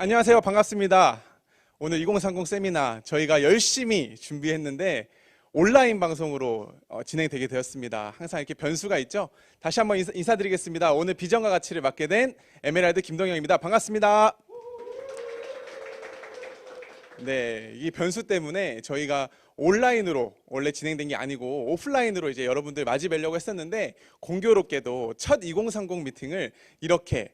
안녕하세요. 반갑습니다. 오늘 2030 세미나 저희가 열심히 준비했는데 온라인 방송으로 진행되게 되었습니다. 항상 이렇게 변수가 있죠. 다시 한번 인사드리겠습니다. 오늘 비전과 가치를 맡게 된 에메랄드 김동영입니다. 반갑습니다. 네, 이 변수 때문에 저희가 온라인으로 원래 진행된 게 아니고 오프라인으로 이제 여러분들 맞이 뵈려고 했었는데 공교롭게도 첫 2030 미팅을 이렇게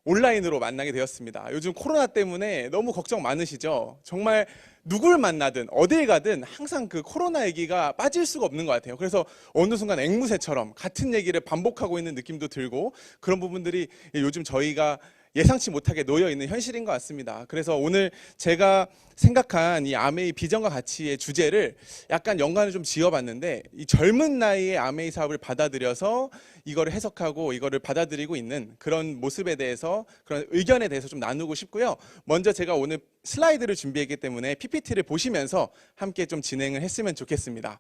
온라인으로 만나게 되었습니다. 요즘 코로나 때문에 너무 걱정 많으시죠? 정말 누굴 만나든 어딜 가든 항상 그 코로나 얘기가 빠질 수가 없는 것 같아요. 그래서 어느 순간 앵무새처럼 같은 얘기를 반복하고 있는 느낌도 들고 그런 부분들이 요즘 저희가 예상치 못하게 놓여 있는 현실인 것 같습니다. 그래서 오늘 제가 생각한 이 아메이 비전과 가치의 주제를 약간 연관을 좀 지어봤는데 이 젊은 나이에 아메이 사업을 받아들여서 이거를 해석하고 이거를 받아들이고 있는 그런 모습에 대해서 그런 의견에 대해서 좀 나누고 싶고요. 먼저 제가 오늘 슬라이드를 준비했기 때문에 PPT를 보시면서 함께 좀 진행을 했으면 좋겠습니다.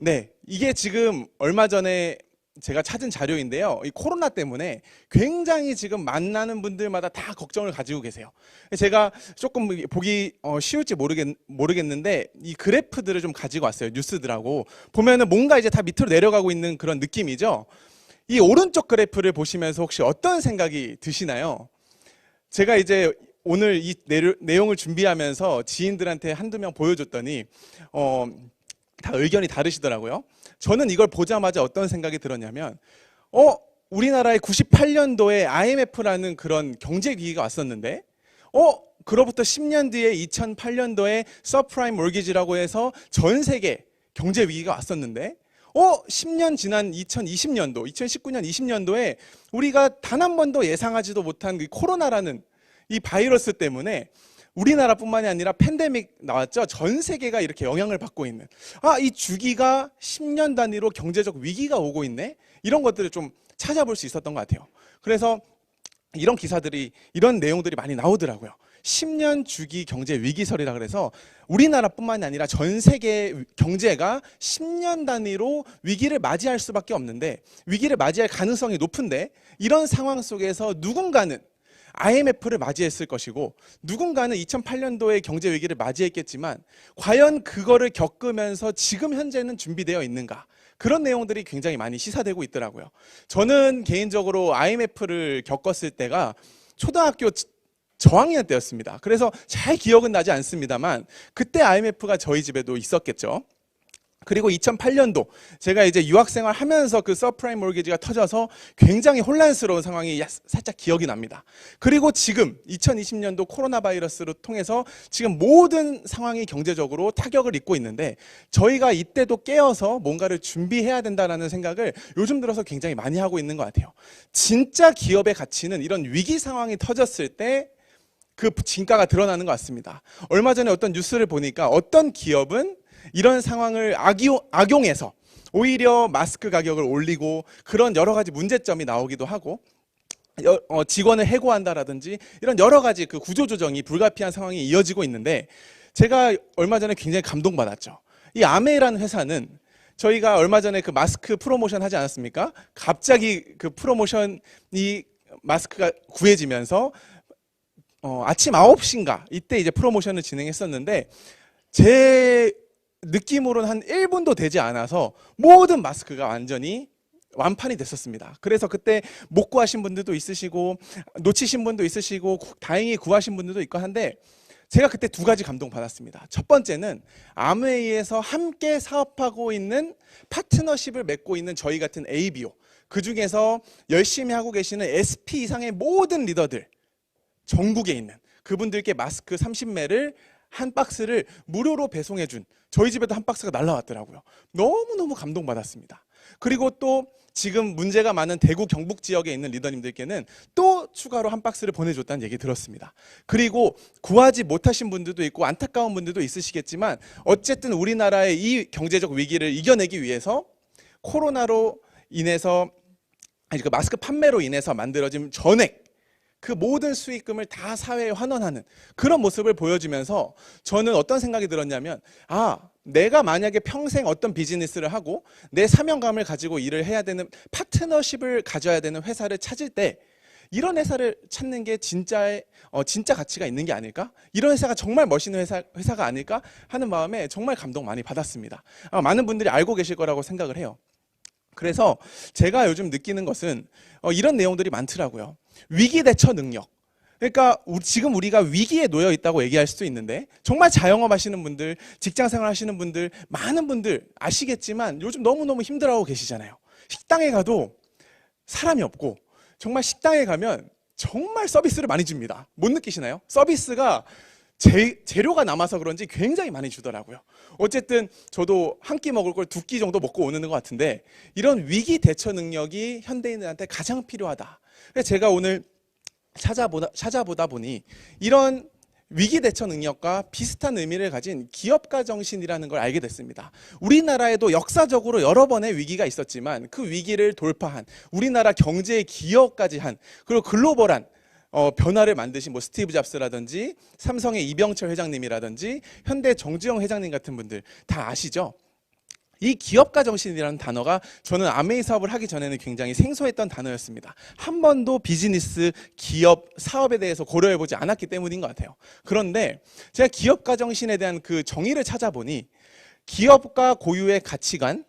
네, 이게 지금 얼마 전에 제가 찾은 자료인데요. 이 코로나 때문에 굉장히 지금 만나는 분들마다 다 걱정을 가지고 계세요. 제가 조금 보기 쉬울지 모르겠는데 이 그래프들을 좀 가지고 왔어요. 뉴스들하고 보면은 뭔가 이제 다 밑으로 내려가고 있는 그런 느낌이죠. 이 오른쪽 그래프를 보시면서 혹시 어떤 생각이 드시나요? 제가 이제 오늘 이 내용을 준비하면서 지인들한테 한두 명 보여줬더니 다 의견이 다르시더라고요. 저는 이걸 보자마자 어떤 생각이 들었냐면 우리나라에 98년도에 IMF라는 그런 경제 위기가 왔었는데 그로부터 10년 뒤에 2008년도에 서프라임 몰기지라고 해서 전 세계 경제 위기가 왔었는데 10년 지난 2020년도, 2019년 20년도에 우리가 단 한 번도 예상하지도 못한 이 코로나라는 이 바이러스 때문에 우리나라뿐만이 아니라 팬데믹 나왔죠. 전 세계가 이렇게 영향을 받고 있는 이 주기가 10년 단위로 경제적 위기가 오고 있네. 이런 것들을 좀 찾아볼 수 있었던 것 같아요. 그래서 이런 기사들이 이런 내용들이 많이 나오더라고요. 10년 주기 경제 위기설이라 그래서 우리나라뿐만이 아니라 전 세계 경제가 10년 단위로 위기를 맞이할 수밖에 없는데 위기를 맞이할 가능성이 높은데 이런 상황 속에서 누군가는 IMF를 맞이했을 것이고 누군가는 2008년도에 경제 위기를 맞이했겠지만 과연 그거를 겪으면서 지금 현재는 준비되어 있는가? 그런 내용들이 굉장히 많이 시사되고 있더라고요. 저는 개인적으로 IMF를 겪었을 때가 초등학교 저학년 때였습니다. 그래서 잘 기억은 나지 않습니다만 그때 IMF가 저희 집에도 있었겠죠. 그리고 2008년도 제가 이제 유학생활 하면서 그 서프라임 몰기지가 터져서 굉장히 혼란스러운 상황이 살짝 기억이 납니다. 그리고 지금 2020년도 코로나 바이러스로 통해서 지금 모든 상황이 경제적으로 타격을 입고 있는데 저희가 이때도 깨어서 뭔가를 준비해야 된다는 생각을 요즘 들어서 굉장히 많이 하고 있는 것 같아요. 진짜 기업의 가치는 이런 위기 상황이 터졌을 때 그 진가가 드러나는 것 같습니다. 얼마 전에 어떤 뉴스를 보니까 어떤 기업은 이런 상황을 악용해서 오히려 마스크 가격을 올리고 그런 여러 가지 문제점이 나오기도 하고 직원을 해고한다라든지 이런 여러 가지 그 구조조정이 불가피한 상황이 이어지고 있는데 제가 얼마 전에 굉장히 감동받았죠. 이 아메이라는 회사는 저희가 얼마 전에 그 마스크 프로모션 하지 않았습니까? 갑자기 그 프로모션이 마스크가 구해지면서 아침 9시인가 이때 이제 프로모션을 진행했었는데 제 느낌으로는 한 1분도 되지 않아서 모든 마스크가 완전히 완판이 됐었습니다. 그래서 그때 못 구하신 분들도 있으시고 놓치신 분도 있으시고 다행히 구하신 분들도 있고 한데 제가 그때 두 가지 감동 받았습니다. 첫 번째는 아메이에서 함께 사업하고 있는 파트너십을 맺고 있는 저희 같은 ABO 그 중에서 열심히 하고 계시는 SP 이상의 모든 리더들 전국에 있는 그분들께 마스크 30매를 한 박스를 무료로 배송해준 저희 집에도 한 박스가 날라왔더라고요. 너무너무 감동받았습니다. 그리고 또 지금 문제가 많은 대구 경북 지역에 있는 리더님들께는 또 추가로 한 박스를 보내줬다는 얘기 들었습니다. 그리고 구하지 못하신 분들도 있고 안타까운 분들도 있으시겠지만 어쨌든 우리나라의 이 경제적 위기를 이겨내기 위해서 코로나로 인해서 그 마스크 판매로 인해서 만들어진 전액 그 모든 수익금을 다 사회에 환원하는 그런 모습을 보여주면서 저는 어떤 생각이 들었냐면 내가 만약에 평생 어떤 비즈니스를 하고 내 사명감을 가지고 일을 해야 되는 파트너십을 가져야 되는 회사를 찾을 때 이런 회사를 찾는 게 진짜 가치가 있는 게 아닐까? 이런 회사가 정말 멋있는 회사가 아닐까? 하는 마음에 정말 감동 많이 받았습니다. 많은 분들이 알고 계실 거라고 생각을 해요. 그래서 제가 요즘 느끼는 것은 이런 내용들이 많더라고요. 위기 대처 능력. 그러니까 지금 우리가 위기에 놓여 있다고 얘기할 수도 있는데, 정말 자영업 하시는 분들, 직장 생활 하시는 분들, 많은 분들 아시겠지만 요즘 너무너무 힘들어하고 계시잖아요. 식당에 가도 사람이 없고, 정말 식당에 가면 정말 서비스를 많이 줍니다. 못 느끼시나요? 서비스가 재료가 남아서 그런지 굉장히 많이 주더라고요. 어쨌든 저도 한 끼 먹을 걸 두 끼 정도 먹고 오는 것 같은데, 이런 위기 대처 능력이 현대인들한테 가장 필요하다. 그래서 제가 오늘 찾아보다 보니 이런 위기 대처 능력과 비슷한 의미를 가진 기업가 정신이라는 걸 알게 됐습니다. 우리나라에도 역사적으로 여러 번의 위기가 있었지만 그 위기를 돌파한, 우리나라 경제의 기여까지 한, 그리고 글로벌한 변화를 만드신 스티브 잡스라든지 삼성의 이병철 회장님이라든지 현대 정주영 회장님 같은 분들 다 아시죠? 이 기업가 정신이라는 단어가 저는 아메이 사업을 하기 전에는 굉장히 생소했던 단어였습니다. 한 번도 비즈니스, 기업, 사업에 대해서 고려해보지 않았기 때문인 것 같아요. 그런데 제가 기업가 정신에 대한 그 정의를 찾아보니, 기업가 고유의 가치관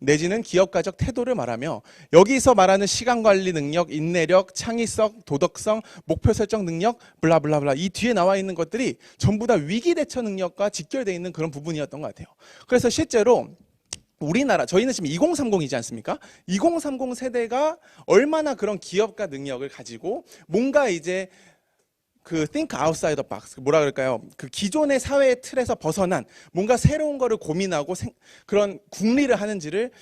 내지는 기업가적 태도를 말하며, 여기서 말하는 시간관리 능력, 인내력, 창의성, 도덕성, 목표 설정 능력, 블라블라블라, 이 뒤에 나와 있는 것들이 전부 다 위기 대처 능력과 직결되어 있는 그런 부분이었던 것 같아요. 그래서 실제로 우리나라, 저희는 지금 2030이지 않습니까? 2030 세대가 얼마나 그런 기업가 능력을 가지고 뭔가 이제 그 think outside the box, 뭐라 그럴까요? 그 기존의 사회의 틀에서 벗어난 뭔가 새로운 거를 고민하고 그런 궁리를 하는지를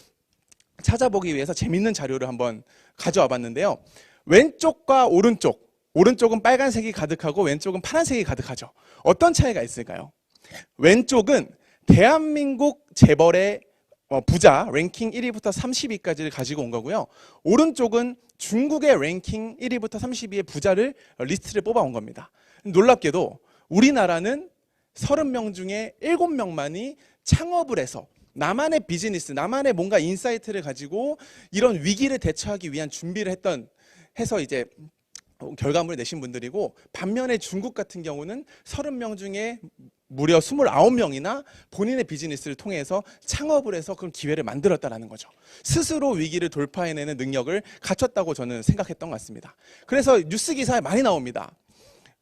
찾아보기 위해서 재밌는 자료를 한번 가져와 봤는데요. 왼쪽과 오른쪽은 빨간색이 가득하고 왼쪽은 파란색이 가득하죠. 어떤 차이가 있을까요? 왼쪽은 대한민국 재벌의 부자 랭킹 1위부터 30위까지를 가지고 온 거고요. 오른쪽은 중국의 랭킹 1위부터 30위의 부자를 리스트를 뽑아온 겁니다. 놀랍게도 우리나라는 30명 중에 7명만이 창업을 해서 나만의 비즈니스, 나만의 뭔가 인사이트를 가지고 이런 위기를 대처하기 위한 준비를 해서 이제 결과물을 내신 분들이고, 반면에 중국 같은 경우는 30명 중에 무려 29명이나 본인의 비즈니스를 통해서 창업을 해서 그런 기회를 만들었다는 거죠. 스스로 위기를 돌파해내는 능력을 갖췄다고 저는 생각했던 것 같습니다. 그래서 뉴스 기사에 많이 나옵니다.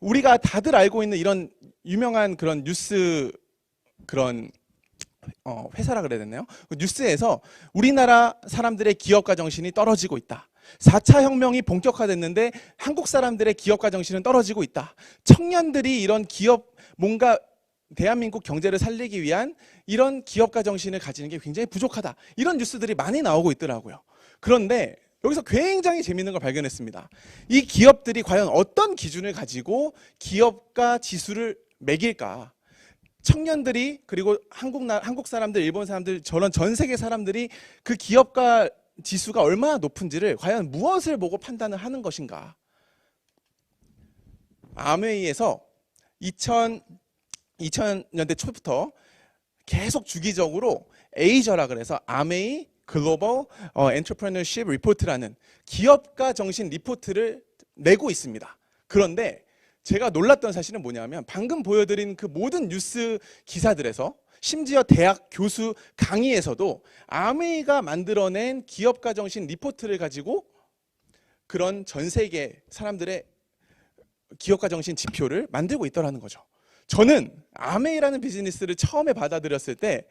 우리가 다들 알고 있는 이런 유명한 그런 뉴스, 그런 회사라 그래야 되나요? 뉴스에서 우리나라 사람들의 기업가 정신이 떨어지고 있다. 4차 혁명이 본격화됐는데 한국 사람들의 기업가 정신은 떨어지고 있다. 청년들이 이런 뭔가 대한민국 경제를 살리기 위한 이런 기업가 정신을 가지는 게 굉장히 부족하다. 이런 뉴스들이 많이 나오고 있더라고요. 그런데 여기서 굉장히 재밌는 걸 발견했습니다. 이 기업들이 과연 어떤 기준을 가지고 기업가 지수를 매길까? 청년들이, 그리고 한국 사람들, 일본 사람들, 저런 전 세계 사람들이 그 기업가 지수가 얼마나 높은지를 과연 무엇을 보고 판단을 하는 것인가? 아메이에서 2000년대 초부터 계속 주기적으로 에이저라 그래서 아메이 글로벌 엔터프레너십 리포트라는 기업가 정신 리포트를 내고 있습니다. 그런데 제가 놀랐던 사실은 뭐냐면, 방금 보여드린 그 모든 뉴스 기사들에서, 심지어 대학 교수 강의에서도 아메이가 만들어낸 기업가 정신 리포트를 가지고 그런 전 세계 사람들의 기업가 정신 지표를 만들고 있더라는 거죠. 저는 아메이라는 비즈니스를 처음에 받아들였을 때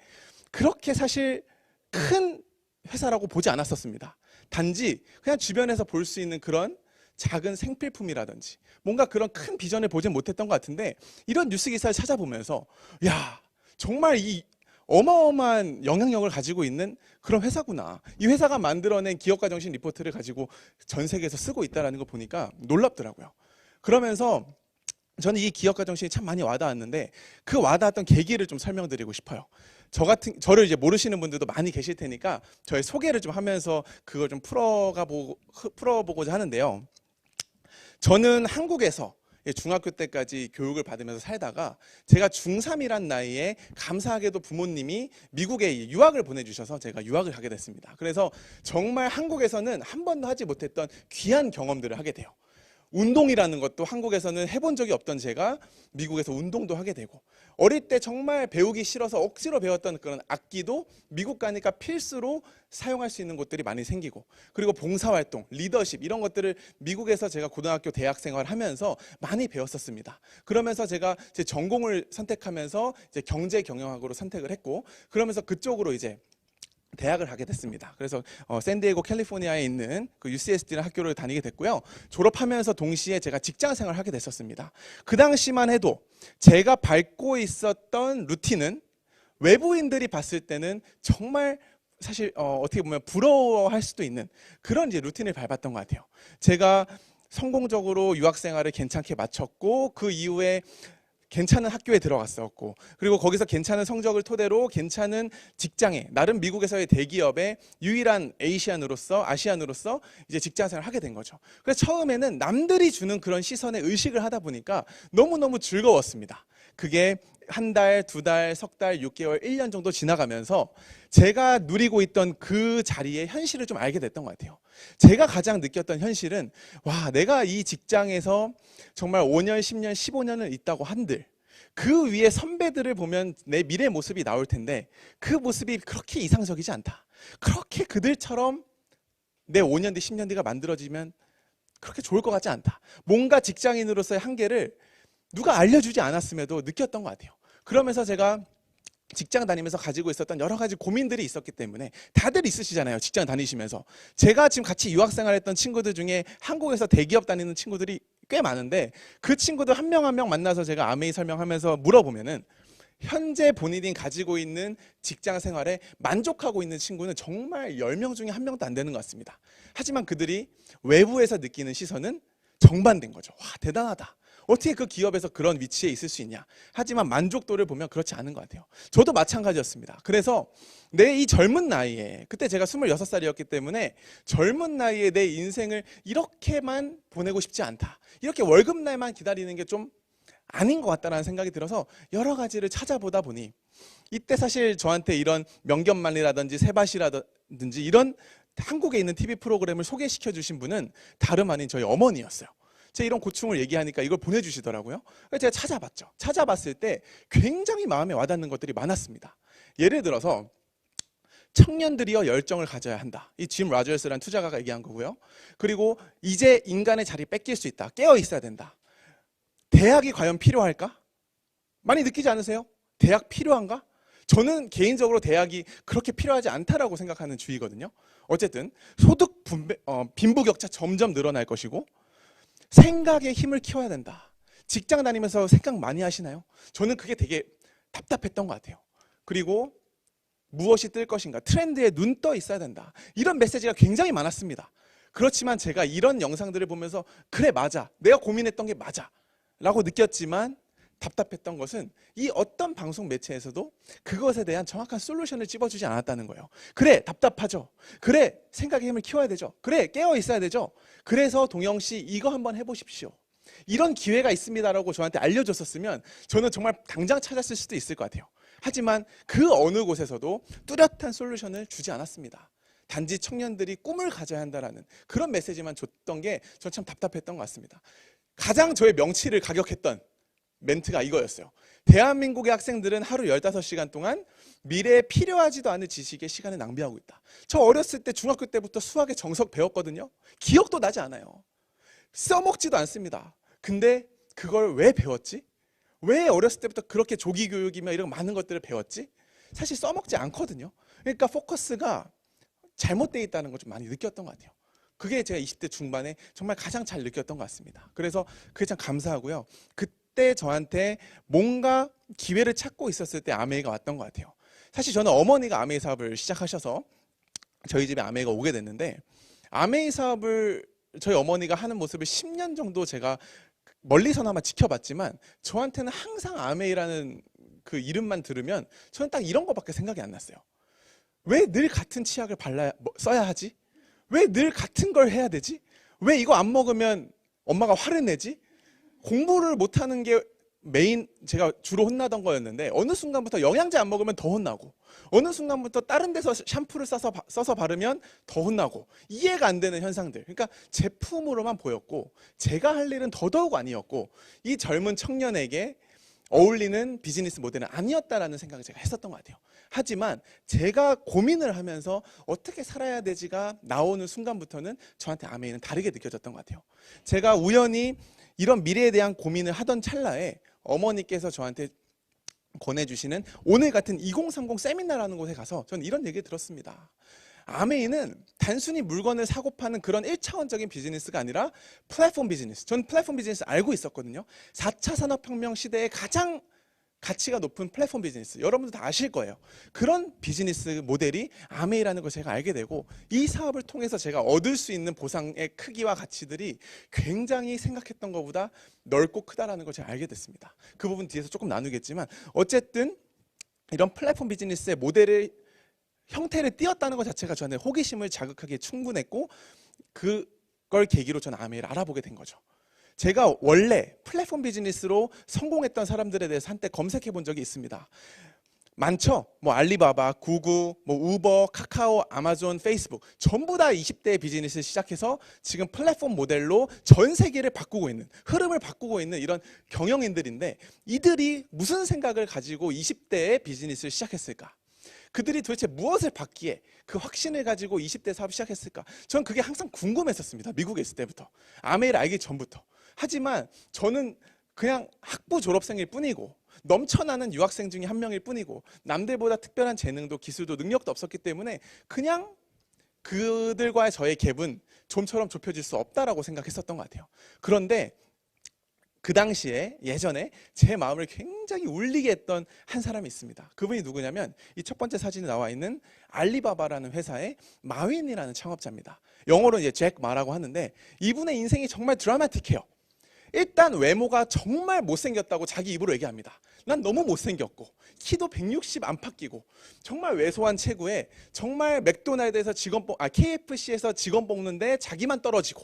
그렇게 사실 큰 회사라고 보지 않았었습니다. 단지 그냥 주변에서 볼 수 있는 그런 작은 생필품이라든지 뭔가 그런 큰 비전을 보진 못했던 것 같은데, 이런 뉴스 기사를 찾아보면서 야, 정말 이 어마어마한 영향력을 가지고 있는 그런 회사구나. 이 회사가 만들어낸 기업가 정신 리포트를 가지고 전 세계에서 쓰고 있다는 거 보니까 놀랍더라고요. 그러면서 저는 이 기업가 정신이 참 많이 와닿았는데, 그 와닿았던 계기를 좀 설명드리고 싶어요. 저를 이제 모르시는 분들도 많이 계실 테니까 저의 소개를 좀 하면서 그걸 좀 풀어보고자 하는데요. 저는 한국에서 중학교 때까지 교육을 받으면서 살다가, 제가 중3이란 나이에 감사하게도 부모님이 미국에 유학을 보내주셔서 제가 유학을 가게 됐습니다. 그래서 정말 한국에서는 한 번도 하지 못했던 귀한 경험들을 하게 돼요. 운동이라는 것도 한국에서는 해본 적이 없던 제가 미국에서 운동도 하게 되고, 어릴 때 정말 배우기 싫어서 억지로 배웠던 그런 악기도 미국 가니까 필수로 사용할 수 있는 곳들이 많이 생기고, 그리고 봉사활동, 리더십 이런 것들을 미국에서 제가 고등학교 대학 생활을 하면서 많이 배웠었습니다. 그러면서 제가 제 전공을 선택하면서 이제 경제 경영학으로 선택을 했고, 그러면서 그쪽으로 이제 대학을 가게 됐습니다. 그래서 샌디에고 캘리포니아에 있는 그 UCSD라는 학교를 다니게 됐고요. 졸업하면서 동시에 제가 직장 생활을 하게 됐었습니다. 그 당시만 해도 제가 밟고 있었던 루틴은 외부인들이 봤을 때는 정말 사실 어떻게 보면 부러워할 수도 있는 그런 이제 루틴을 밟았던 것 같아요. 제가 성공적으로 유학 생활을 괜찮게 마쳤고, 그 이후에 괜찮은 학교에 들어갔었고, 그리고 거기서 괜찮은 성적을 토대로 괜찮은 직장에, 나름 미국에서의 대기업의 유일한 아시안으로서 이제 직장 생활을 하게 된 거죠. 그래서 처음에는 남들이 주는 그런 시선에 의식을 하다 보니까 너무너무 즐거웠습니다. 그게 한 달, 두 달, 석 달, 6개월, 1년 정도 지나가면서 제가 누리고 있던 그 자리의 현실을 좀 알게 됐던 것 같아요. 제가 가장 느꼈던 현실은, 와, 내가 이 직장에서 정말 5년, 10년, 15년을 있다고 한들 그 위에 선배들을 보면 내 미래 모습이 나올 텐데 그 모습이 그렇게 이상적이지 않다. 그렇게 그들처럼 내 5년 뒤, 10년 뒤가 만들어지면 그렇게 좋을 것 같지 않다. 뭔가 직장인으로서의 한계를 누가 알려주지 않았음에도 느꼈던 것 같아요. 그러면서 제가 직장 다니면서 가지고 있었던 여러 가지 고민들이 있었기 때문에, 다들 있으시잖아요, 직장 다니시면서. 제가 지금 같이 유학생활했던 친구들 중에 한국에서 대기업 다니는 친구들이 꽤 많은데, 그 친구들 한 명 한 명 만나서 제가 아메이 설명하면서 물어보면은 현재 본인이 가지고 있는 직장 생활에 만족하고 있는 친구는 정말 10명 중에 1명도 안 되는 것 같습니다. 하지만 그들이 외부에서 느끼는 시선은 정반대인 거죠. 와, 대단하다. 어떻게 그 기업에서 그런 위치에 있을 수 있냐. 하지만 만족도를 보면 그렇지 않은 것 같아요. 저도 마찬가지였습니다. 그래서 내 이 젊은 나이에, 그때 제가 26살이었기 때문에 젊은 나이에 내 인생을 이렇게만 보내고 싶지 않다. 이렇게 월급날만 기다리는 게 좀 아닌 것 같다는 생각이 들어서 여러 가지를 찾아보다 보니, 이때 사실 저한테 이런 명견만리라든지 세밭이라든지 이런 한국에 있는 TV 프로그램을 소개시켜 주신 분은 다름 아닌 저희 어머니였어요. 제 이런 고충을 얘기하니까 이걸 보내주시더라고요. 그래서 제가 찾아봤죠. 찾아봤을 때 굉장히 마음에 와닿는 것들이 많았습니다. 예를 들어서 청년들이여 열정을 가져야 한다. 이 짐 라저스라는 투자가가 얘기한 거고요. 그리고 이제 인간의 자리 뺏길 수 있다. 깨어 있어야 된다. 대학이 과연 필요할까? 많이 느끼지 않으세요? 대학 필요한가? 저는 개인적으로 대학이 그렇게 필요하지 않다라고 생각하는 주의거든요. 어쨌든 소득 빈부격차 점점 늘어날 것이고, 생각의 힘을 키워야 된다. 직장 다니면서 생각 많이 하시나요? 저는 그게 되게 답답했던 것 같아요. 그리고 무엇이 뜰 것인가, 트렌드에 눈 떠 있어야 된다. 이런 메시지가 굉장히 많았습니다. 그렇지만 제가 이런 영상들을 보면서 그래, 맞아, 내가 고민했던 게 맞아 라고 느꼈지만, 답답했던 것은 이 어떤 방송 매체에서도 그것에 대한 정확한 솔루션을 찝어주지 않았다는 거예요. 그래, 답답하죠. 그래, 생각의 힘을 키워야 되죠. 그래, 깨어 있어야 되죠. 그래서 동영씨 이거 한번 해보십시오. 이런 기회가 있습니다라고 저한테 알려줬었으면 저는 정말 당장 찾았을 수도 있을 것 같아요. 하지만 그 어느 곳에서도 뚜렷한 솔루션을 주지 않았습니다. 단지 청년들이 꿈을 가져야 한다라는 그런 메시지만 줬던 게 전 참 답답했던 것 같습니다. 가장 저의 명치를 가격했던 멘트가 이거였어요. 대한민국의 학생들은 하루 15시간 동안 미래에 필요하지도 않은 지식에 시간을 낭비하고 있다. 저 어렸을 때 중학교 때부터 수학의 정석 배웠거든요. 기억도 나지 않아요. 써먹지도 않습니다. 근데 그걸 왜 배웠지? 왜 어렸을 때부터 그렇게 조기 교육이며 이런 많은 것들을 배웠지? 사실 써먹지 않거든요. 그러니까 포커스가 잘못되어 있다는 걸 좀 많이 느꼈던 것 같아요. 그게 제가 20대 중반에 정말 가장 잘 느꼈던 것 같습니다. 그래서 그게 참 감사하고요. 그때 저한테 뭔가 기회를 찾고 있었을 때 아메이가 왔던 것 같아요. 사실 저는 어머니가 아메이 사업을 시작하셔서 저희 집에 아메이가 오게 됐는데, 아메이 사업을 저희 어머니가 하는 모습을 10년 정도 제가 멀리서나마 지켜봤지만, 저한테는 항상 아메이라는 그 이름만 들으면 저는 딱 이런 거밖에 생각이 안 났어요. 왜 늘 같은 치약을 써야 하지? 왜 늘 같은 걸 해야 되지? 왜 이거 안 먹으면 엄마가 화를 내지? 공부를 못하는 게 제가 주로 혼나던 거였는데 어느 순간부터 영양제 안 먹으면 더 혼나고 어느 순간부터 다른 데서 샴푸를 써서 바르면 더 혼나고 이해가 안 되는 현상들. 그러니까 제품으로만 보였고 제가 할 일은 더더욱 아니었고 이 젊은 청년에게 어울리는 비즈니스 모델은 아니었다라는 생각을 제가 했었던 것 같아요. 하지만 제가 고민을 하면서 어떻게 살아야 되지가 나오는 순간부터는 저한테 아메이는 다르게 느껴졌던 것 같아요. 제가 우연히 이런 미래에 대한 고민을 하던 찰나에 어머니께서 저한테 권해주시는 오늘 같은 2030 세미나라는 곳에 가서 저는 이런 얘기를 들었습니다. 아메이는 단순히 물건을 사고 파는 그런 1차원적인 비즈니스가 아니라 플랫폼 비즈니스. 저는 플랫폼 비즈니스 알고 있었거든요. 4차 산업혁명 시대에 가장 가치가 높은 플랫폼 비즈니스. 여러분들 다 아실 거예요. 그런 비즈니스 모델이 아메이라는 걸 제가 알게 되고 이 사업을 통해서 제가 얻을 수 있는 보상의 크기와 가치들이 굉장히 생각했던 것보다 넓고 크다라는 걸 제가 알게 됐습니다. 그 부분 뒤에서 조금 나누겠지만 어쨌든 이런 플랫폼 비즈니스의 모델을 형태를 띄었다는 것 자체가 저한테 호기심을 자극하기에 충분했고 그걸 계기로 저는 아메이를 알아보게 된 거죠. 제가 원래 플랫폼 비즈니스로 성공했던 사람들에 대해서 한때 검색해 본 적이 있습니다. 많죠? 뭐 알리바바, 구글, 뭐 우버, 카카오, 아마존, 페이스북 전부 다 20대의 비즈니스를 시작해서 지금 플랫폼 모델로 전 세계를 바꾸고 있는 흐름을 바꾸고 있는 이런 경영인들인데 이들이 무슨 생각을 가지고 20대의 비즈니스를 시작했을까? 그들이 도대체 무엇을 받기에 그 확신을 가지고 20대 사업 시작했을까? 저는 그게 항상 궁금했었습니다. 미국에 있을 때부터. 아메이를 알기 전부터. 하지만 저는 그냥 학부 졸업생일 뿐이고 넘쳐나는 유학생 중에 한 명일 뿐이고 남들보다 특별한 재능도 기술도 능력도 없었기 때문에 그냥 그들과의 저의 갭은 좀처럼 좁혀질 수 없다라고 생각했었던 것 같아요. 그런데 그 당시에 예전에 제 마음을 굉장히 울리게 했던 한 사람이 있습니다. 그분이 누구냐면 이 첫 번째 사진에 나와 있는 알리바바라는 회사의 마윈이라는 창업자입니다. 영어로 이제 잭 마라고 하는데 이분의 인생이 정말 드라마틱해요. 일단 외모가 정말 못생겼다고 자기 입으로 얘기합니다. 난 너무 못생겼고 키도 160 안팎이고 정말 왜소한 체구에 정말 맥도날드에서 KFC에서 직원 뽑는데 자기만 떨어지고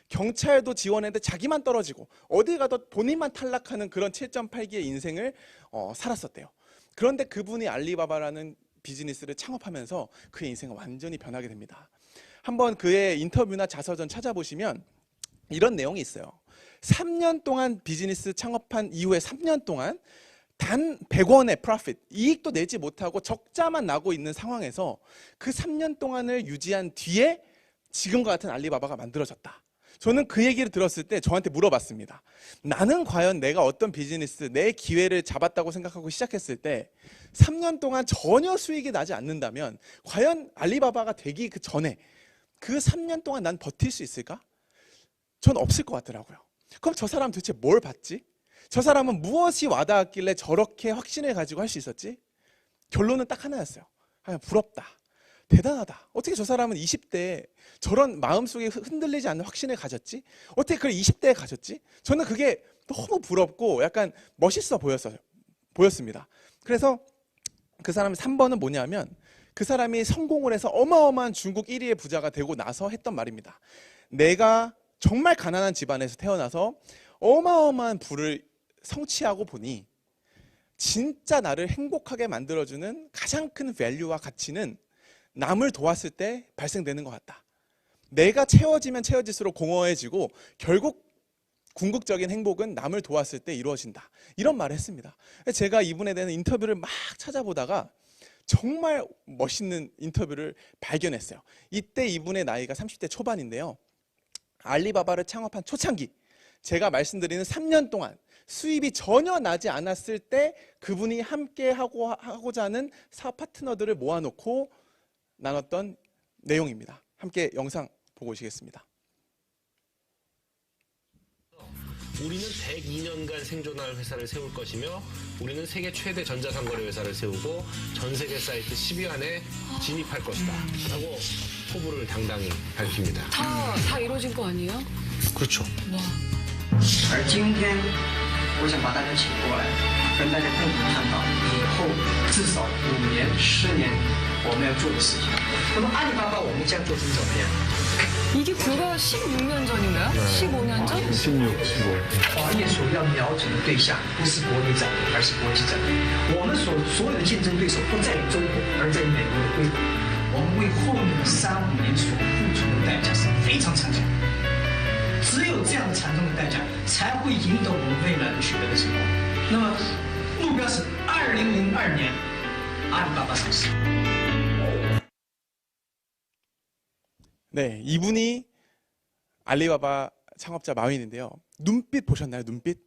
경찰도 지원했는데 자기만 떨어지고 어디 가도 본인만 탈락하는 그런 7.8기의 인생을 살았었대요. 그런데 그분이 알리바바라는 비즈니스를 창업하면서 그의 인생은 완전히 변하게 됩니다. 한번 그의 인터뷰나 자서전 찾아보시면 이런 내용이 있어요. 3년 동안 비즈니스 창업한 이후에 3년 동안 단 100원의 프로핏, 이익도 내지 못하고 적자만 나고 있는 상황에서 그 3년 동안을 유지한 뒤에 지금과 같은 알리바바가 만들어졌다. 저는 그 얘기를 들었을 때 저한테 물어봤습니다. 나는 과연 내가 어떤 비즈니스, 내 기회를 잡았다고 생각하고 시작했을 때 3년 동안 전혀 수익이 나지 않는다면 과연 알리바바가 되기 그 전에 그 3년 동안 난 버틸 수 있을까? 전 없을 것 같더라고요. 그럼 저 사람 도대체 뭘 봤지? 저 사람은 무엇이 와닿았길래 저렇게 확신을 가지고 할 수 있었지? 결론은 딱 하나였어요. 부럽다. 대단하다. 어떻게 저 사람은 20대에 저런 마음속에 흔들리지 않는 확신을 가졌지? 어떻게 그걸 20대에 가졌지? 저는 그게 너무 부럽고 약간 멋있어 보였습니다. 그래서 그 사람 3번은 뭐냐면 그 사람이 성공을 해서 어마어마한 중국 1위의 부자가 되고 나서 했던 말입니다. 내가 정말 가난한 집안에서 태어나서 어마어마한 부를 성취하고 보니 진짜 나를 행복하게 만들어주는 가장 큰 밸류와 가치는 남을 도왔을 때 발생되는 것 같다. 내가 채워지면 채워질수록 공허해지고 결국 궁극적인 행복은 남을 도왔을 때 이루어진다. 이런 말을 했습니다. 제가 이분에 대한 인터뷰를 막 찾아보다가 정말 멋있는 인터뷰를 발견했어요. 이때 이분의 나이가 30대 초반인데요. 알리바바를 창업한 초창기, 제가 말씀드리는 3년 동안 수입이 전혀 나지 않았을 때 그분이 함께 하고자 하는 사업 파트너들을 모아놓고 나눴던 내용입니다. 함께 영상 보고 오시겠습니다. 우리는 102년간 생존할 회사를 세울 것이며 우리는 세계 최대 전자상거래 회사를 세우고 전 세계 사이트 10위 안에 진입할 것이다 라고 포부를 당당히 밝힙니다. 다 이루어진 거 아니에요? 그렇죠. 와. 而今天，我想把大家请过来，跟大家共同探讨以后至少5年、10年我们要做的事情。那么阿里巴巴我们将做成怎么样？ 이게 불과 16년 전인가요? 15년 전? 16, 15. 华业所要瞄准的对象不是国内战略，而是国际战略。我们所有的竞争对手不在于中国，而在于美国的硅谷。我们为后面的3、5年所付出的代价是非常惨重的。只有这样惨重的代价，才会赢得我们未来的取得的成功。那么，目标是2002年阿里巴巴上市。 네, 이분이 알리바바 창업자 마윈인데요. 눈빛 보셨나요? 눈빛?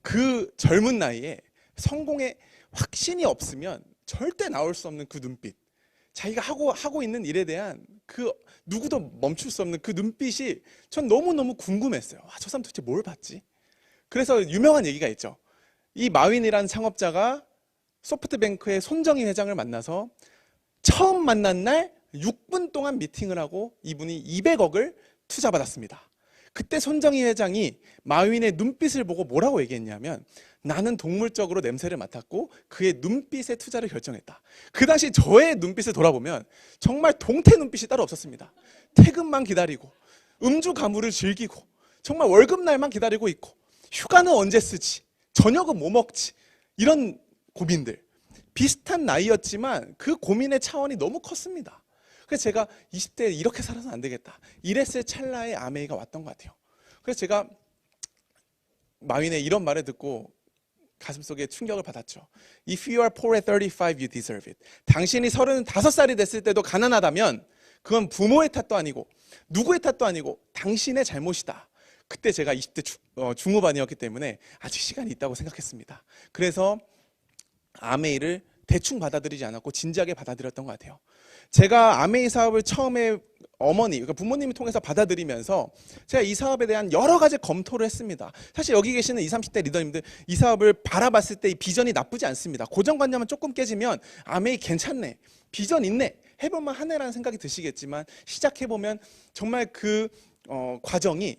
그 젊은 나이에 성공에 확신이 없으면 절대 나올 수 없는 그 눈빛. 자기가 하고 있는 일에 대한 그 누구도 멈출 수 없는 그 눈빛이 전 너무너무 궁금했어요. 저 사람 도대체 뭘 봤지? 그래서 유명한 얘기가 있죠. 이 마윈이라는 창업자가 소프트뱅크의 손정희 회장을 만나서 처음 만난 날 6분 동안 미팅을 하고 이분이 200억을 투자받았습니다. 그때 손정희 회장이 마윈의 눈빛을 보고 뭐라고 얘기했냐면 나는 동물적으로 냄새를 맡았고 그의 눈빛에 투자를 결정했다. 그 당시 저의 눈빛을 돌아보면 정말 동태 눈빛이 따로 없었습니다. 퇴근만 기다리고 음주 가무를 즐기고 정말 월급날만 기다리고 있고 휴가는 언제 쓰지? 저녁은 뭐 먹지? 이런 고민들. 비슷한 나이였지만 그 고민의 차원이 너무 컸습니다. 그래서 제가 20대에 이렇게 살아서는 안 되겠다. 이랬을 찰나에 아메이가 왔던 것 같아요. 그래서 제가 마윈의 이런 말을 듣고 가슴속에 충격을 받았죠. If you are poor at 35, you deserve it. 당신이 35살이 됐을 때도 가난하다면 그건 부모의 탓도 아니고 누구의 탓도 아니고 당신의 잘못이다. 그때 제가 20대 중후반이었기 때문에 아직 시간이 있다고 생각했습니다. 그래서 아메이를 대충 받아들이지 않았고 진지하게 받아들였던 것 같아요. 제가 아메이 사업을 처음에 어머니, 그러니까 부모님이 통해서 받아들이면서 제가 이 사업에 대한 여러 가지 검토를 했습니다. 사실 여기 계시는 20, 30대 리더님들 이 사업을 바라봤을 때 이 비전이 나쁘지 않습니다. 고정관념은 조금 깨지면 아메이 괜찮네, 비전 있네, 해볼만 하네라는 생각이 드시겠지만 시작해보면 정말 그 과정이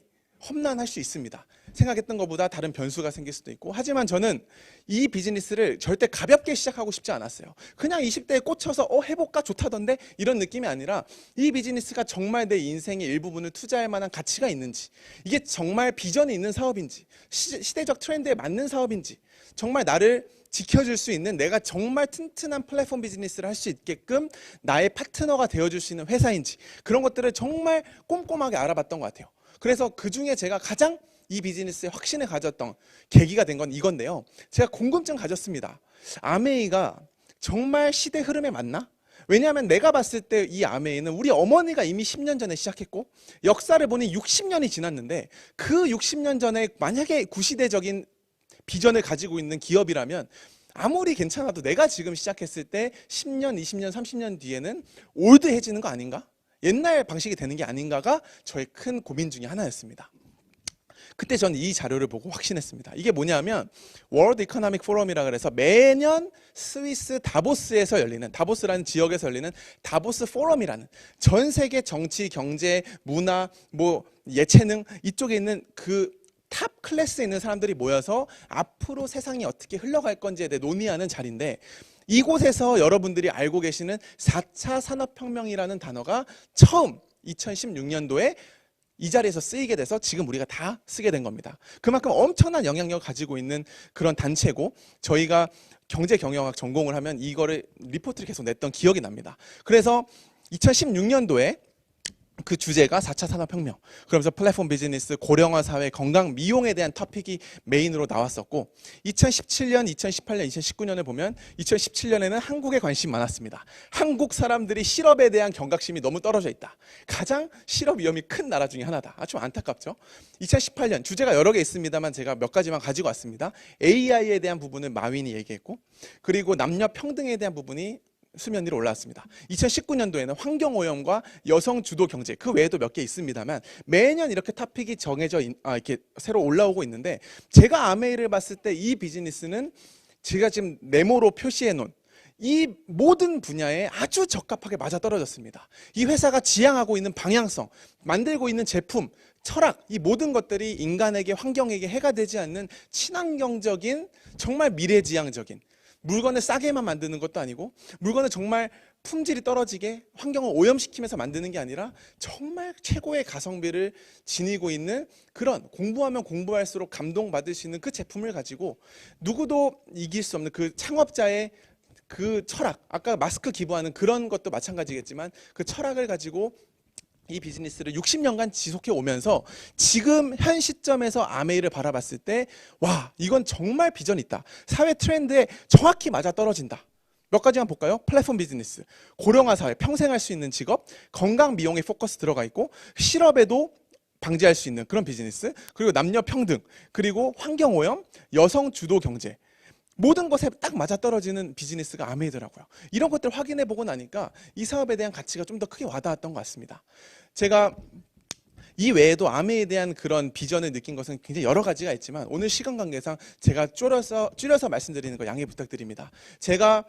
험난할 수 있습니다. 생각했던 것보다 다른 변수가 생길 수도 있고. 하지만 저는 이 비즈니스를 절대 가볍게 시작하고 싶지 않았어요. 그냥 20대에 꽂혀서 해볼까 좋다던데 이런 느낌이 아니라 이 비즈니스가 정말 내 인생의 일부분을 투자할 만한 가치가 있는지, 이게 정말 비전이 있는 사업인지, 시대적 트렌드에 맞는 사업인지, 정말 나를 지켜줄 수 있는, 내가 정말 튼튼한 플랫폼 비즈니스를 할 수 있게끔 나의 파트너가 되어줄 수 있는 회사인지, 그런 것들을 정말 꼼꼼하게 알아봤던 것 같아요. 그래서 그중에 제가 가장 이 비즈니스에 확신을 가졌던 계기가 된 건 이건데요. 제가 궁금증 가졌습니다. 아메이가 정말 시대 흐름에 맞나? 왜냐하면 내가 봤을 때 이 아메이는 우리 어머니가 이미 10년 전에 시작했고 역사를 보니 60년이 지났는데 그 60년 전에 만약에 구시대적인 비전을 가지고 있는 기업이라면 아무리 괜찮아도 내가 지금 시작했을 때 10년, 20년, 30년 뒤에는 올드해지는 거 아닌가? 옛날 방식이 되는 게 아닌가가 저의 큰 고민 중에 하나였습니다. 그때 전 이 자료를 보고 확신했습니다. 이게 뭐냐면 월드 이코노믹 포럼이라 그래서 매년 스위스 다보스에서 열리는, 다보스라는 지역에서 열리는 다보스 포럼이라는 전 세계 정치, 경제, 문화, 예체능 이쪽에 있는 그 탑 클래스에 있는 사람들이 모여서 앞으로 세상이 어떻게 흘러갈 건지에 대해 논의하는 자리인데, 이곳에서 여러분들이 알고 계시는 4차 산업혁명이라는 단어가 처음 2016년도에 이 자리에서 쓰이게 돼서 지금 우리가 다 쓰게 된 겁니다. 그만큼 엄청난 영향력을 가지고 있는 그런 단체고, 저희가 경제 경영학 전공을 하면 이거를 리포트를 계속 냈던 기억이 납니다. 그래서 2016년도에 그 주제가 4차 산업혁명, 그러면서 플랫폼 비즈니스, 고령화 사회, 건강, 미용에 대한 토픽이 메인으로 나왔었고, 2017년, 2018년, 2019년을 보면 2017년에는 한국에 관심 많았습니다. 한국 사람들이 실업에 대한 경각심이 너무 떨어져 있다. 가장 실업 위험이 큰 나라 중에 하나다. 좀 안타깝죠. 2018년 주제가 여러 개 있습니다만 제가 몇 가지만 가지고 왔습니다. AI에 대한 부분은 마윈이 얘기했고, 그리고 남녀 평등에 대한 부분이 수면 위로 올라왔습니다. 2019년도에는 환경오염과 여성 주도 경제, 그 외에도 몇 개 있습니다만 매년 이렇게 토픽이 정해져 이렇게 새로 올라오고 있는데, 제가 아메이를 봤을 때 이 비즈니스는 제가 지금 네모로 표시해 놓은 이 모든 분야에 아주 적합하게 맞아떨어졌습니다. 이 회사가 지향하고 있는 방향성, 만들고 있는 제품, 철학, 이 모든 것들이 인간에게, 환경에게 해가 되지 않는 친환경적인, 정말 미래지향적인, 물건을 싸게만 만드는 것도 아니고 물건을 정말 품질이 떨어지게 환경을 오염시키면서 만드는 게 아니라 정말 최고의 가성비를 지니고 있는 그런 공부하면 공부할수록 감동받을 수 있는 그 제품을 가지고 누구도 이길 수 없는 그 창업자의 그 철학, 아까 마스크 기부하는 그런 것도 마찬가지겠지만 그 철학을 가지고 이 비즈니스를 60년간 지속해 오면서 지금 현 시점에서 아메이를 바라봤을 때 와, 이건 정말 비전 있다. 사회 트렌드에 정확히 맞아떨어진다. 몇 가지만 볼까요? 플랫폼 비즈니스, 고령화 사회, 평생 할 수 있는 직업, 건강 미용에 포커스 들어가 있고 실업에도 방지할 수 있는 그런 비즈니스, 그리고 남녀 평등, 그리고 환경 오염, 여성 주도 경제, 모든 것에 딱 맞아떨어지는 비즈니스가 아메이더라고요. 이런 것들 확인해 보고 나니까 이 사업에 대한 가치가 좀 더 크게 와닿았던 것 같습니다. 제가 이 외에도 아메에 대한 그런 비전을 느낀 것은 굉장히 여러 가지가 있지만 오늘 시간 관계상 제가 줄여서 말씀드리는 거 양해 부탁드립니다. 제가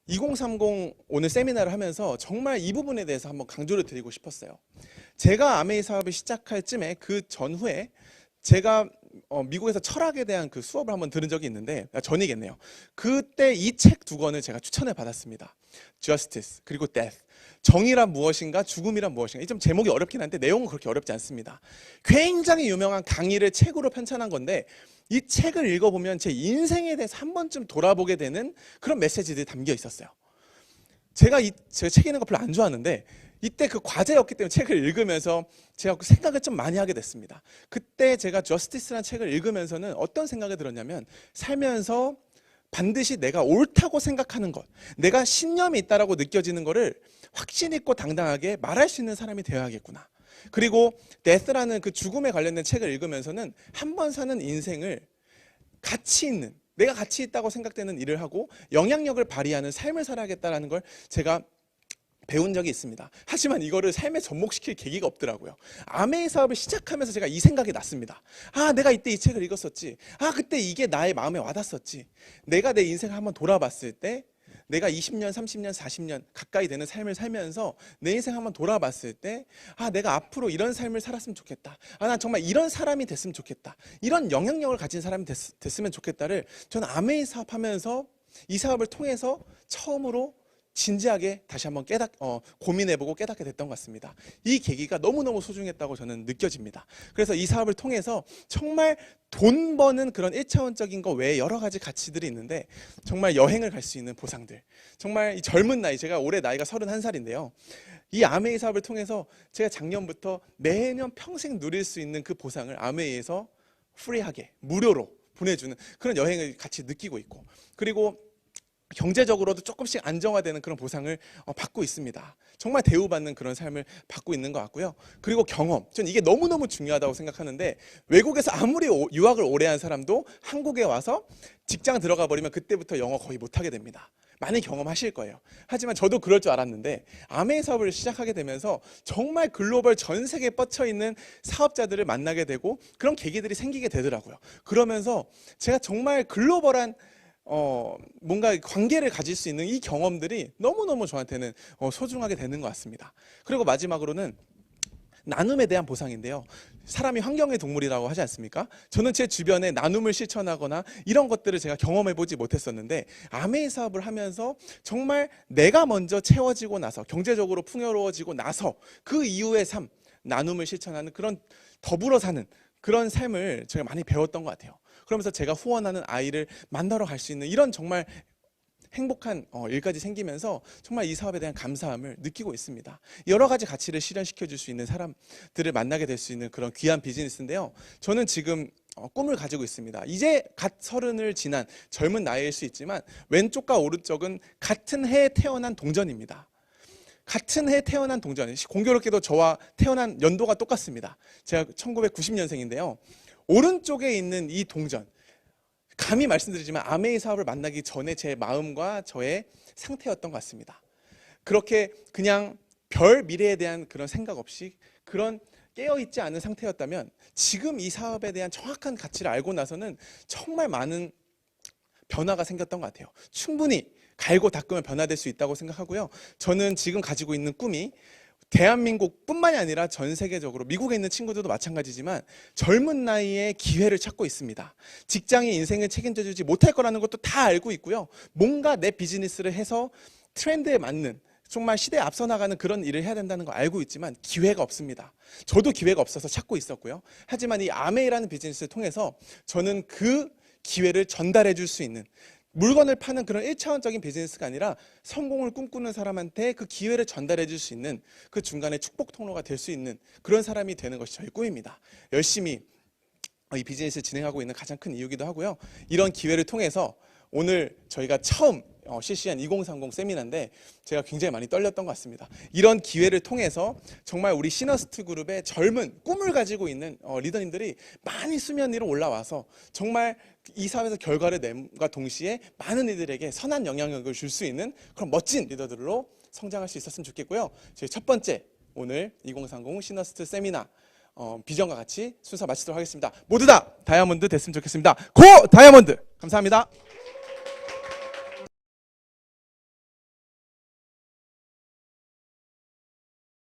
2030 오늘 세미나를 하면서 정말 이 부분에 대해서 한번 강조를 드리고 싶었어요. 제가 아메이 사업을 시작할 쯤에 그 전후에 제가 미국에서 철학에 대한 그 수업을 한번 들은 적이 있는데 전이겠네요. 그때 이 책 두 권을 제가 추천을 받았습니다. Justice 그리고 Death. 정의란 무엇인가, 죽음이란 무엇인가. 이 좀 제목이 어렵긴 한데 내용은 그렇게 어렵지 않습니다. 굉장히 유명한 강의를 책으로 편찬한 건데 이 책을 읽어보면 제 인생에 대해서 한 번쯤 돌아보게 되는 그런 메시지들이 담겨 있었어요. 제가 책 읽는 거 별로 안 좋아하는데 이때 그 과제였기 때문에 책을 읽으면서 제가 그 생각을 좀 많이 하게 됐습니다. 그때 제가 저스티스라는 책을 읽으면서는 어떤 생각이 들었냐면 살면서 반드시 내가 옳다고 생각하는 것, 내가 신념이 있다라고 느껴지는 거를 확신 있고 당당하게 말할 수 있는 사람이 되어야겠구나. 그리고 데스라는 그 죽음에 관련된 책을 읽으면서는 한 번 사는 인생을 가치 있는, 내가 가치 있다고 생각되는 일을 하고 영향력을 발휘하는 삶을 살아야겠다라는 걸 제가 배운 적이 있습니다. 하지만 이거를 삶에 접목시킬 계기가 없더라고요. 아메이 사업을 시작하면서 제가 이 생각이 났습니다. 아, 내가 이때 이 책을 읽었었지. 아, 그때 이게 나의 마음에 와닿았었지. 내가 내 인생을 한번 돌아봤을 때 내가 20년, 30년, 40년 가까이 되는 삶을 살면서 내 인생 한번 돌아봤을 때 아, 내가 앞으로 이런 삶을 살았으면 좋겠다. 아, 난 정말 이런 사람이 됐으면 좋겠다. 이런 영향력을 가진 사람이 됐으면 좋겠다를 저는 아메이 사업하면서 이 사업을 통해서 처음으로 진지하게 다시 한번 고민해보고 깨닫게 됐던 것 같습니다. 이 계기가 너무너무 소중했다고 저는 느껴집니다. 그래서 이 사업을 통해서 정말 돈 버는 그런 1차원적인 거 외에 여러 가지 가치들이 있는데 정말 여행을 갈 수 있는 보상들, 정말 이 젊은 나이, 제가 올해 나이가 31살인데요. 이 아메이 사업을 통해서 제가 작년부터 매년 평생 누릴 수 있는 그 보상을 아메이에서 프리하게 무료로 보내주는 그런 여행을 같이 느끼고 있고, 그리고 경제적으로도 조금씩 안정화되는 그런 보상을 받고 있습니다. 정말 대우받는 그런 삶을 받고 있는 것 같고요. 그리고 경험, 전 이게 너무너무 중요하다고 생각하는데 외국에서 아무리 유학을 오래 한 사람도 한국에 와서 직장 들어가 버리면 그때부터 영어 거의 못하게 됩니다. 많이 경험하실 거예요. 하지만 저도 그럴 줄 알았는데 아메이 사업을 시작하게 되면서 정말 글로벌 전 세계에 뻗쳐 있는 사업자들을 만나게 되고 그런 계기들이 생기게 되더라고요. 그러면서 제가 정말 글로벌한 뭔가 관계를 가질 수 있는 이 경험들이 너무너무 저한테는 소중하게 되는 것 같습니다. 그리고 마지막으로는 나눔에 대한 보상인데요. 사람이 환경의 동물이라고 하지 않습니까? 저는 제 주변에 나눔을 실천하거나 이런 것들을 제가 경험해보지 못했었는데 아메이 사업을 하면서 정말 내가 먼저 채워지고 나서 경제적으로 풍요로워지고 나서 그 이후의 삶, 나눔을 실천하는 그런 더불어 사는 그런 삶을 제가 많이 배웠던 것 같아요. 그러면서 제가 후원하는 아이를 만나러 갈 수 있는 이런 정말 행복한 일까지 생기면서 정말 이 사업에 대한 감사함을 느끼고 있습니다. 여러 가지 가치를 실현시켜 줄 수 있는 사람들을 만나게 될 수 있는 그런 귀한 비즈니스인데요. 저는 지금 꿈을 가지고 있습니다. 이제 갓 30을 지난 젊은 나이일 수 있지만 왼쪽과 오른쪽은 같은 해에 태어난 동전입니다. 같은 해에 태어난 동전, 공교롭게도 저와 태어난 연도가 똑같습니다. 제가 1990년생인데요. 오른쪽에 있는 이 동전, 감히 말씀드리지만 아메이 사업을 만나기 전에 제 마음과 저의 상태였던 것 같습니다. 그렇게 그냥 별 미래에 대한 그런 생각 없이 그런 깨어있지 않은 상태였다면 지금 이 사업에 대한 정확한 가치를 알고 나서는 정말 많은 변화가 생겼던 것 같아요. 충분히 갈고 닦으면 변화될 수 있다고 생각하고요. 저는 지금 가지고 있는 꿈이 대한민국뿐만이 아니라 전 세계적으로 미국에 있는 친구들도 마찬가지지만 젊은 나이에 기회를 찾고 있습니다. 직장이 인생을 책임져 주지 못할 거라는 것도 다 알고 있고요. 뭔가 내 비즈니스를 해서 트렌드에 맞는 정말 시대에 앞서 나가는 그런 일을 해야 된다는 거 알고 있지만 기회가 없습니다. 저도 기회가 없어서 찾고 있었고요. 하지만 이 아메이라는 비즈니스를 통해서 저는 그 기회를 전달해 줄 수 있는, 물건을 파는 그런 1차원적인 비즈니스가 아니라 성공을 꿈꾸는 사람한테 그 기회를 전달해 줄 수 있는 그 중간에 축복 통로가 될 수 있는 그런 사람이 되는 것이 저희 꿈입니다. 열심히 이 비즈니스를 진행하고 있는 가장 큰 이유기도 하고요. 이런 기회를 통해서 오늘 저희가 처음 실시한 2030 세미나인데 제가 굉장히 많이 떨렸던 것 같습니다. 이런 기회를 통해서 정말 우리 시너스트 그룹의 젊은 꿈을 가지고 있는 리더님들이 많이 수면 위로 올라와서 정말 이 사회에서 결과를 내과 동시에 많은 이들에게 선한 영향력을 줄 수 있는 그런 멋진 리더들로 성장할 수 있었으면 좋겠고요. 저희 첫 번째 오늘 2030 시너스트 세미나 비전과 같이 순서 마치도록 하겠습니다. 모두 다 다이아몬드 됐으면 좋겠습니다. 고 다이아몬드! 감사합니다.